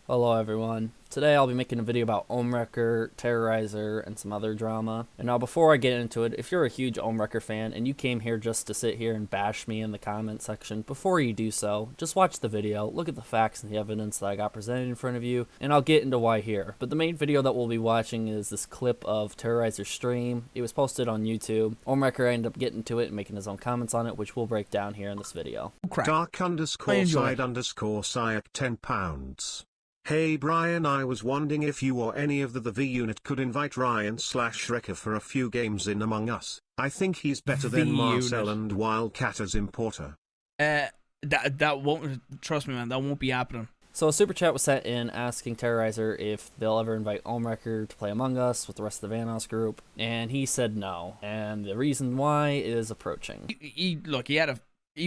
Hello everyone. Today I'll be making a video about Ohmwrecker, Terrorizer, and some other drama. And now before I get into it, if you're a huge Ohmwrecker fan and you came here just to sit here and bash me in the comment section, before you do so, just watch the video, look at the facts and the evidence that I got presented in front of you, and I'll get into why here. But the main video that we'll be watching is this clip of Terrorizer's stream. It was posted on YouTube. Ohmwrecker ended up getting to it and making his own comments on it, which we'll break down here in this video. Dark_side_at £10. Hey Brian, I was wondering if you or any of the V unit could invite Ryan/Wrecker for a few games in Among Us. I think he's better than Marcel and Wildcat as importer. That won't, trust me man, that won't be happening. So a super chat was sent in asking Terrorizer if they'll ever invite Ohmwrecker to play Among Us with the rest of the Vanoss group, and he said no. And the reason why is approaching. He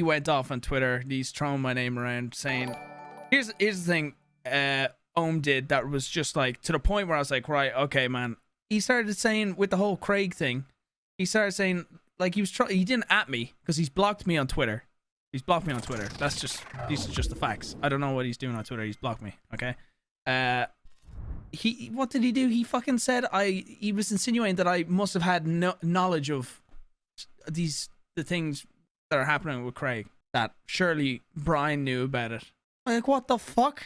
went off on Twitter. He's throwing my name around, saying, "Here's the thing." Ohm did that was just like to the point where I was like, right, okay, man. He started saying with the whole Craig thing. He started saying like he didn't at me because he's blocked me on Twitter. He's blocked me on Twitter. These are just the facts. I don't know what he's doing on Twitter. He's blocked me. Okay. What did he do? He fucking said he was insinuating that I must have had no knowledge of the things that are happening with Craig. That surely Brian knew about it. Like, what the fuck?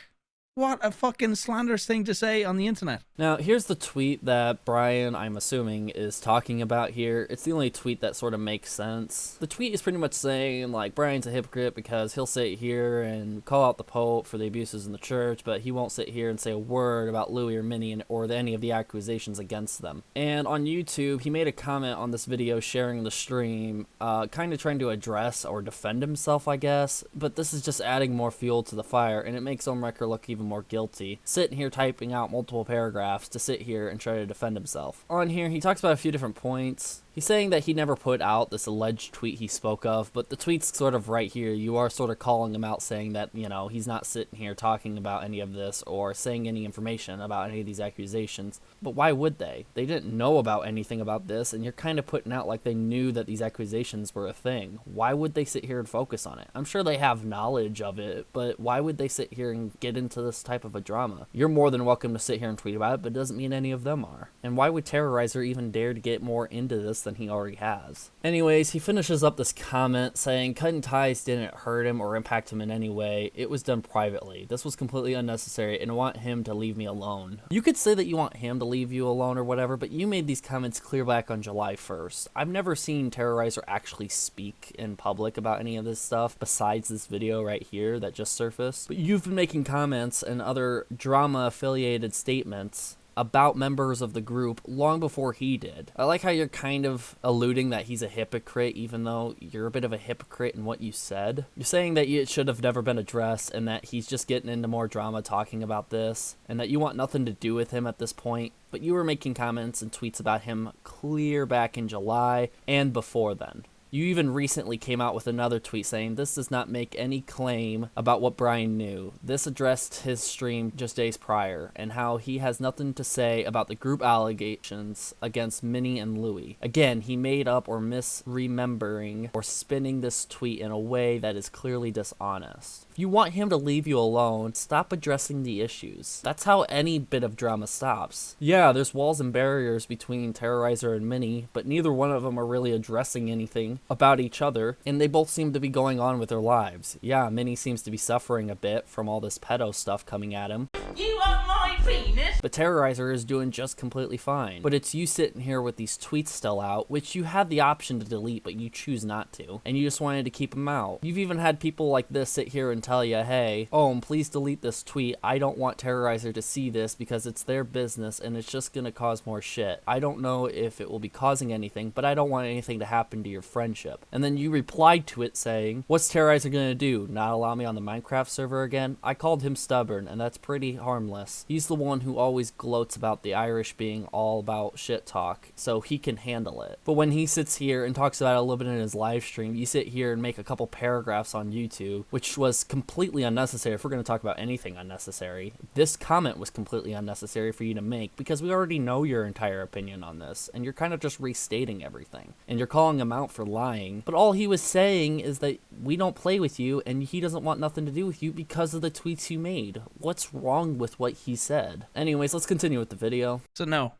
What a fucking slanderous thing to say on the internet. Now, here's the tweet that Brian, I'm assuming, is talking about here. It's the only tweet that sort of makes sense. The tweet is pretty much saying, like, Brian's a hypocrite because he'll sit here and call out the Pope for the abuses in the church, but he won't sit here and say a word about Louis or Minnie or any of the accusations against them. And on YouTube, he made a comment on this video sharing the stream, kind of trying to address or defend himself, I guess, but this is just adding more fuel to the fire, and it makes Ohmwrecker look even more guilty, sitting here typing out multiple paragraphs to sit here and try to defend himself. On here, he talks about a few different points. He's saying that he never put out this alleged tweet he spoke of, but the tweet's sort of right here. You are sort of calling him out, saying that, you know, he's not sitting here talking about any of this or saying any information about any of these accusations. But why would they? They didn't know about anything about this, and you're kind of putting out like they knew that these accusations were a thing. Why would they sit here and focus on it? I'm sure they have knowledge of it, but why would they sit here and get into this type of a drama? You're more than welcome to sit here and tweet about it, but it doesn't mean any of them are. And why would Terrorizer even dare to get more into this than he already has? Anyways, he finishes up this comment saying cutting ties didn't hurt him or impact him in any way. It was done privately. This was completely unnecessary and I want him to leave me alone. You could say that you want him to leave you alone or whatever, but you made these comments clear back on July 1st. I've never seen Terrorizer actually speak in public about any of this stuff besides this video right here that just surfaced. But you've been making comments and other drama affiliated statements about members of the group long before he did. I like how you're kind of alluding that he's a hypocrite, even though you're a bit of a hypocrite in what you said. You're saying that it should have never been addressed and that he's just getting into more drama talking about this and that you want nothing to do with him at this point. But you were making comments and tweets about him clear back in July and before then. You even recently came out with another tweet saying this does not make any claim about what Brian knew. This addressed his stream just days prior and how he has nothing to say about the group allegations against Minnie and Louis. Again, he made up or misremembering or spinning this tweet in a way that is clearly dishonest. If you want him to leave you alone, stop addressing the issues. That's how any bit of drama stops. Yeah, there's walls and barriers between Terrorizer and Minnie, but neither one of them are really addressing anything about each other, and they both seem to be going on with their lives. Yeah, Minnie seems to be suffering a bit from all this pedo stuff coming at him. You want my penis? But Terrorizer is doing just completely fine. But it's you sitting here with these tweets still out, which you had the option to delete, but you choose not to. And you just wanted to keep them out. You've even had people like this sit here and tell you, hey, please delete this tweet. I don't want Terrorizer to see this because it's their business and it's just gonna cause more shit. I don't know if it will be causing anything, but I don't want anything to happen to your friendship. And then you replied to it saying, what's Terrorizer gonna do? Not allow me on the Minecraft server again? I called him stubborn, and that's pretty harmless. He's the one who always gloats about the Irish being all about shit talk, so he can handle it. But when he sits here and talks about it a little bit in his live stream, you sit here and make a couple paragraphs on YouTube, which was completely unnecessary. If we're going to talk about anything unnecessary, this comment was completely unnecessary for you to make because we already know your entire opinion on this, and you're kind of just restating everything. And you're calling him out for lying lying. But all he was saying is that we don't play with you and he doesn't want nothing to do with you because of the tweets you made. What's wrong with what he said? Anyways, let's continue with the video. So no,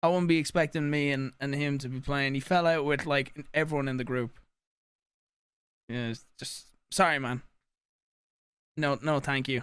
I wouldn't be expecting me and him to be playing. He fell out with like everyone in the group. Yeah, it's just sorry, man. No, thank you.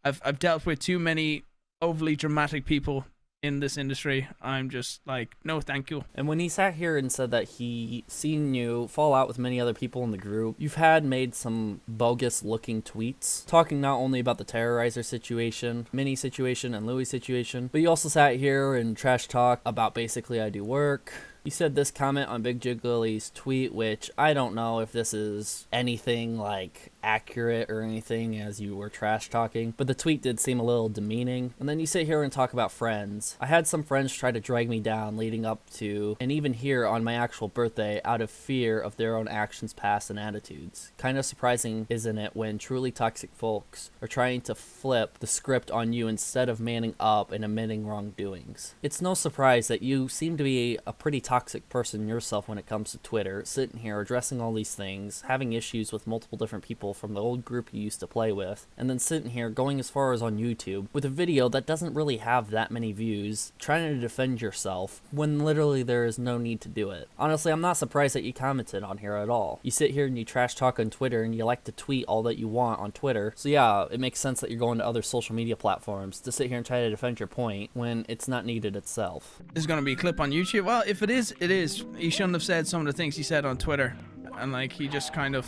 I've dealt with too many overly dramatic people in this industry. I'm just like, no thank you. And when he sat here and said that he seen you fall out with many other people in the group, you've had made some bogus looking tweets talking not only about the Terrorizer situation, Minnie situation, and Louis situation, but you also sat here and trash talk about basically I do work. You said this comment on Big Jiggly's tweet, which I don't know if this is anything like accurate or anything as you were trash talking, but the tweet did seem a little demeaning. And then you sit here and talk about friends. I had some friends try to drag me down leading up to and even here on my actual birthday out of fear of their own actions, past, and attitudes. Kind of surprising, isn't it, when truly toxic folks are trying to flip the script on you instead of manning up and admitting wrongdoings. It's no surprise that you seem to be a pretty toxic person yourself when it comes to Twitter, sitting here addressing all these things, having issues with multiple different people from the old group you used to play with, and then sitting here going as far as on YouTube with a video that doesn't really have that many views, trying to defend yourself when literally there is no need to do it. Honestly, I'm not surprised that you commented on here at all. You sit here and you trash talk on Twitter and you like to tweet all that you want on Twitter, so yeah, it makes sense that you're going to other social media platforms to sit here and try to defend your point when it's not needed itself. There's gonna be a clip on YouTube. Well, if it is, it is. He shouldn't have said some of the things he said on Twitter, and like he just kind of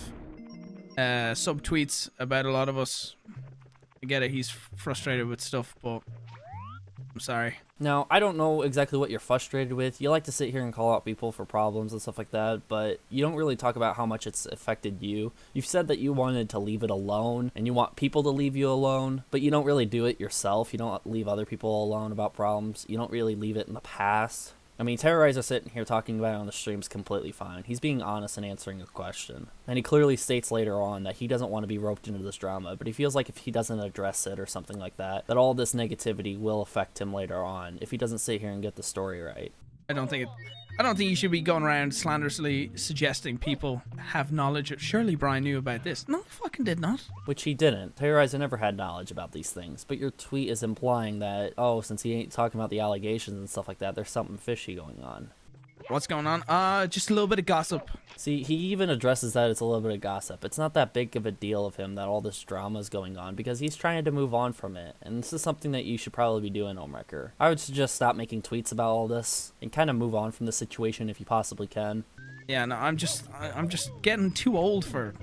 subtweets about a lot of us. I get it, he's frustrated with stuff, but I'm sorry. Now, I don't know exactly what you're frustrated with. You like to sit here and call out people for problems and stuff like that, but you don't really talk about how much it's affected you. You've said that you wanted to leave it alone, and you want people to leave you alone, but you don't really do it yourself. You don't leave other people alone about problems. You don't really leave it in the past. I mean, Terrorizer sitting here talking about it on the stream is completely fine. He's being honest and answering a question. And he clearly states later on that he doesn't want to be roped into this drama, but he feels like if he doesn't address it or something like that, that all this negativity will affect him later on if he doesn't sit here and get the story right. I don't think you should be going around slanderously suggesting people have knowledge of. Surely Brian knew about this. No, he fucking did not. Which he didn't. Terrorizer never had knowledge about these things, but your tweet is implying that, oh, since he ain't talking about the allegations and stuff like that, there's something fishy going on. What's going on? Just a little bit of gossip. See, he even addresses that it's a little bit of gossip. It's not that big of a deal of him that all this drama is going on because he's trying to move on from it. And this is something that you should probably be doing, Ohmwrecker. I would suggest stop making tweets about all this and kind of move on from the situation if you possibly can. Yeah, no, I'm just getting too old for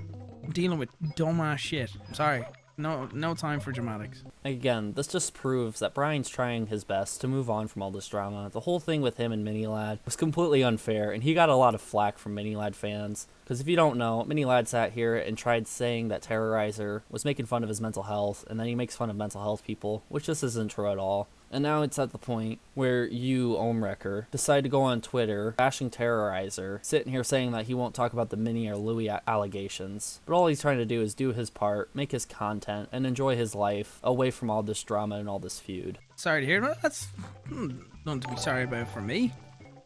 dealing with dumbass shit. I'm sorry. No time for dramatics. Again, this just proves that Brian's trying his best to move on from all this drama. The whole thing with him and Minilad was completely unfair, and he got a lot of flack from Minilad fans. Because if you don't know, Minilad sat here and tried saying that Terrorizer was making fun of his mental health, and then he makes fun of mental health people, which just isn't true at all. And now it's at the point where you, Ohmwrecker, decide to go on Twitter, bashing Terrorizer, sitting here saying that he won't talk about the Minnie or Louis allegations. But all he's trying to do is do his part, make his content, and enjoy his life away from all this drama and all this feud. Sorry to hear that. That's nothing to be sorry about for me.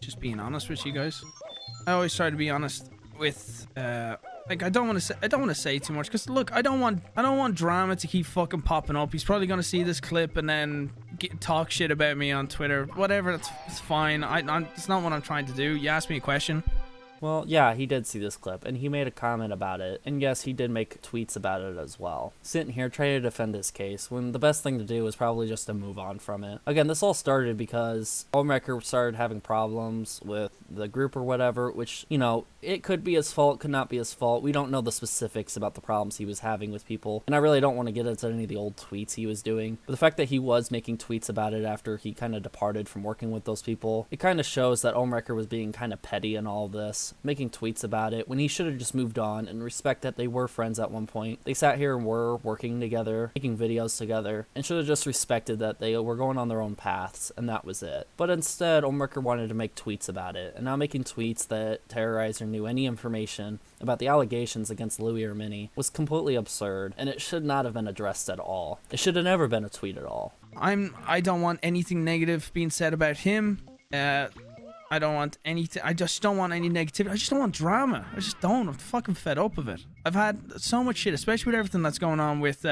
Just being honest with you guys. I always try to be honest with like I don't want to say too much because look, I don't want drama to keep fucking popping up. He's probably gonna see this clip and then talk shit about me on Twitter. Whatever, it's fine. It's not what I'm trying to do. You asked me a question. Well, yeah, he did see this clip, and he made a comment about it, and yes, he did make tweets about it as well. Sitting here trying to defend his case, when the best thing to do was probably just to move on from it. Again, this all started because Ohmwrecker started having problems with the group or whatever, which, you know, it could be his fault, could not be his fault. We don't know the specifics about the problems he was having with people, and I really don't want to get into any of the old tweets he was doing. But the fact that he was making tweets about it after he kind of departed from working with those people, it kind of shows that Ohmwrecker was being kind of petty in all of this, making tweets about it when he should have just moved on and respect that they were friends at one point. They sat here and were working together, making videos together, and should have just respected that they were going on their own paths, and that was it. But instead, Ohmwrecker wanted to make tweets about it, and now making tweets that Terrorizer knew any information about the allegations against Louis or Minnie was completely absurd, and it should not have been addressed at all. It should have never been a tweet at all. I don't want anything negative being said about him. I don't want anything. I just don't want any negativity. I just don't want drama. I just don't. I'm fucking fed up of it. I've had so much shit, especially with everything that's going on with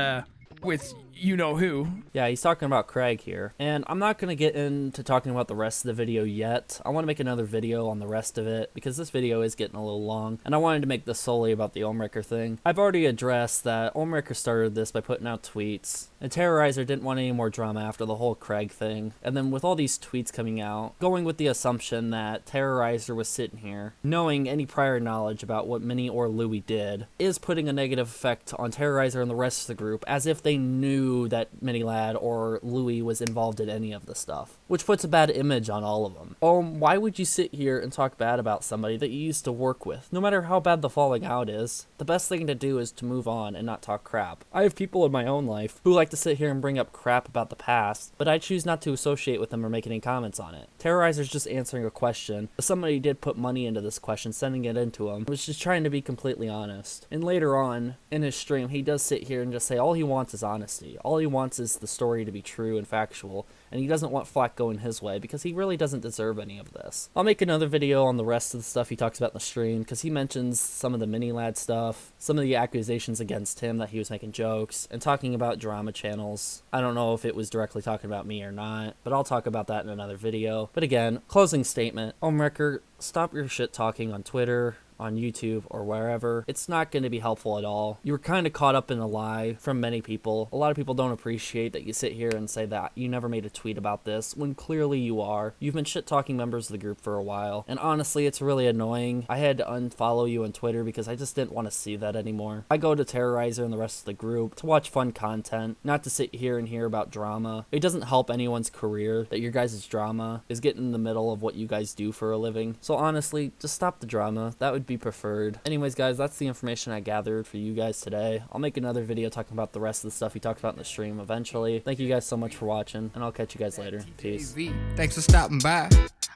you know who. Yeah, he's talking about Craig here. And I'm not going to get into talking about the rest of the video yet. I want to make another video on the rest of it because this video is getting a little long. And I wanted to make this solely about the Ohmwrecker thing. I've already addressed that Ohmwrecker started this by putting out tweets. And Terrorizer didn't want any more drama after the whole Craig thing. And then with all these tweets coming out, going with the assumption that Terrorizer was sitting here, knowing any prior knowledge about what Minnie or Louie did, is putting a negative effect on Terrorizer and the rest of the group as if they knew that Mini Lad or Louie was involved in any of the stuff, which puts a bad image on all of them. Why would you sit here and talk bad about somebody that you used to work with? No matter how bad the falling out is, the best thing to do is to move on and not talk crap. I have people in my own life who like to sit here and bring up crap about the past, but I choose not to associate with them or make any comments on it. Terrorizer's just answering a question, but somebody did put money into this question, sending it into him. I was just trying to be completely honest. And later on, in his stream, he does sit here and just say all he wants is honesty. All he wants is the story to be true and factual, and he doesn't want flack going his way because he really doesn't deserve any of this. I'll make another video on the rest of the stuff he talks about in the stream because he mentions some of the Mini Lad stuff, some of the accusations against him that he was making jokes, and talking about drama channels. I don't know if it was directly talking about me or not, but I'll talk about that in another video. But again, closing statement, Ohmwrecker, stop your shit talking on Twitter, on YouTube, or wherever. It's not going to be helpful at all. You were kind of caught up in a lie from many people. A lot of people don't appreciate that you sit here and say that you never made a tweet about this, when clearly you are. You've been shit-talking members of the group for a while, and honestly, it's really annoying. I had to unfollow you on Twitter because I just didn't want to see that anymore. I go to Terrorizer and the rest of the group to watch fun content, not to sit here and hear about drama. It doesn't help anyone's career that your guys' drama is getting in the middle of what you guys do for a living. So honestly, just stop the drama. That would be preferred. Anyways, guys, that's the information I gathered for you guys today. I'll make another video talking about the rest of the stuff he talked about in the stream eventually. Thank you guys so much for watching, and I'll catch you guys later. Peace. Thanks for stopping by.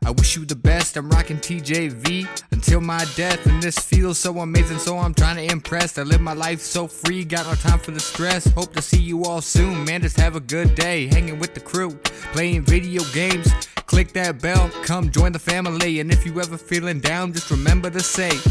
I wish you the best. I'm rocking TJV until my death, and this feels so amazing, so I'm trying to impress. I live my life so free, got no time for the stress. Hope to see you all soon, man. Just have a good day, hanging with the crew, playing video games. Click that bell, come join the family, and if you ever feeling down, just remember to say